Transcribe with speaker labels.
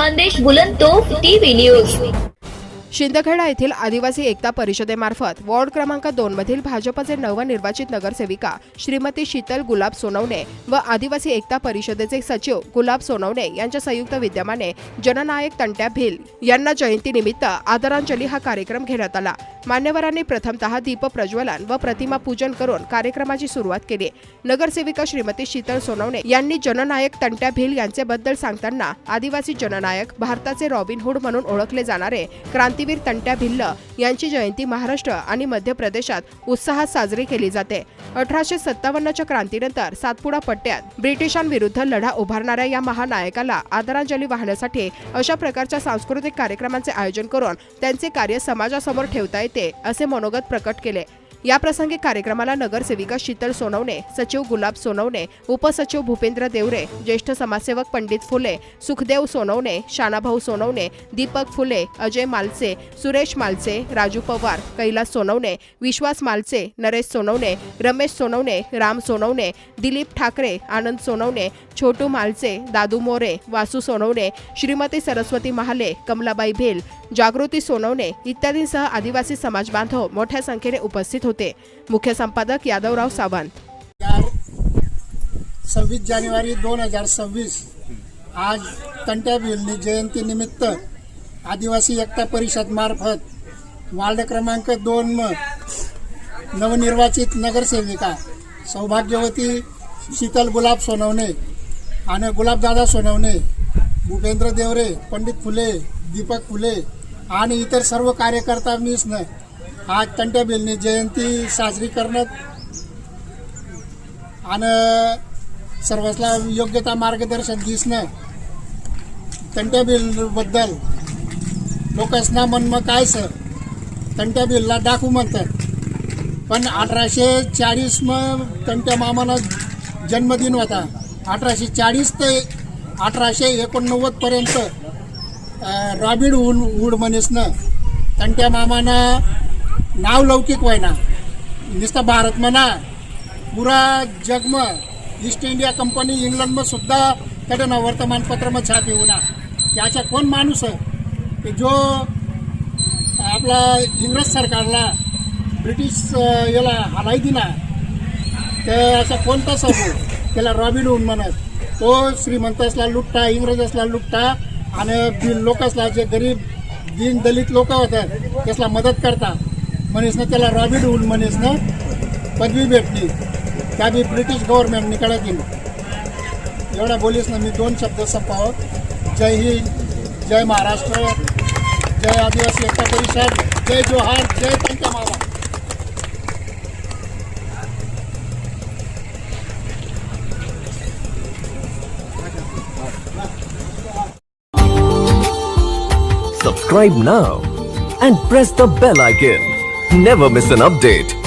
Speaker 1: Khandesh Bulandtof TV news.
Speaker 2: Shindkheda येथील आदिवासी एकता परिषदेमार्फत वॉर्ड क्रमांक 2 मधील भाजपचे नवनिर्वाचित नगरसेविका श्रीमती शीतल गुलाब सोनवणे व आदिवासी एकता परिषदेचे सचिव गुलाब सोनवणे यांच्या संयुक्त विद्यमाने जननायक तंट्या भिल यांना जयंतीनिमित्त आदरांजली हा कार्यक्रम घेण्यात आला। मान्यवरांनी प्रथमतः दीप प्रज्वलन व प्रतिमा पूजन करून कार्यक्रमाची सुरुवात केली। नगरसेविका श्रीमती शीतल सोनवणे यांनी जननायक तंट्या भिल यांच्याबद्दल सांगताना आदिवासी जननायक, भारताचे रॉबिन हुड म्हणून ओळखले जाणारे क्रांतीवीर तंट्या भिल्ल यांची जयंती महाराष्ट्र आणि मध्य प्रदेशात उत्साहात साजरी केली जाते। 1857च्या क्रांतीनंतर सातपुडा पट्ट्यात ब्रिटिशांविरुद्ध लढा उभारणाऱ्या या महानायकाला आदरांजली वाहण्यासाठी अशा प्रकारच्या सांस्कृतिक कार्यक्रमांचे आयोजन करून त्यांचे कार्य समाजासमोर ठेवता येते असे मनोगत प्रकट केले। या प्रसंगी कार्यक्रमाला नगरसेविका शीतल सोनवणे, सचिव गुलाब सोनवणे, उपसचिव भूपेंद्र देवरे, ज्येष्ठ समाजसेवक पंडित फुले, सुखदेव सोनवणे, शानाभाऊ सोनवणे, दीपक फुले, अजय मालचे, सुरेश मालचे, राजू पवार, कैलास सोनवणे, विश्वास मालचे, नरेश सोनवणे, रमेश सोनवणे, राम सोनवणे, दिलीप ठाकरे, आनंद सोनवणे, छोटू मालचे, दादू मोरे, वासू सोनवणे, श्रीमती सरस्वती महाले, कमलाबाई भेल, जागृती सोनवणे इत्यादींसह आदिवासी समाज बांधव मोठ्या संख्येने उपस्थित होते। मुख्य संपादक यादवराव सावंत।
Speaker 3: 26 जानेवारी 2026 आज तंट्या भिल जयंती निमित्त आदिवासी एकता परिषद मार्फत वार्ड क्रमांक 2 नवनिर्वाचित नगरसेविका सौभाग्यवती शीतल गुलाब सोनवणे आणि गुलाबदादा सोनवणे, भूपेंद्र देवरे, पंडित फुले, दीपक फुले आणि इतर सर्व कार्यकर्ता मिसनं आज तंट्या भिलनी जयंती साजरी करण्यात आणि सर्वांना योग्यता मार्गदर्शन दिसणं तंट्या भिलबद्दल लोकांना मनमा काय सर तंट्या भिलला डाकू म्हणतात, पण 1840 तंट्या मामाना जन्मदिन होता। 1840 ते 1889 पर्यंत रॉबिन हुड म्हणीसनं तंट्या मामाना नाव लौकिक व्हायना नुसतं भारत म्हणा पुरा जगमा ईस्ट इंडिया कंपनी इंग्लंडમાં सुद्धा त्यानं वर्तमानपत्रमा छापी होना त्याचा कोण माणूस की जो आपला इंग्रज सरकारला ब्रिटिश याला हलाई दिना तर असा कोणता सबू त्याला रॉबिन हुड म्हणत। तो श्रीमंत असला लुटता, इंग्रज असला लुटता आणि लोकांना जे गरीब दीन दलित लोक होतात त्याला मदत करता म्हणून त्याला रॉबिन हुड म्हणून पदवी भेटली। त्या बी ब्रिटिश गव्हर्नमेंटने कडे दिली। एवढा बोलीस ना मी 2 शब्द संपावं। जय हिंद, जय महाराष्ट्र, जय आदिवासी एकता परिषद, जय जोहार, जय तंट्या मामा।
Speaker 4: Subscribe now and press the bell icon. Never miss an update.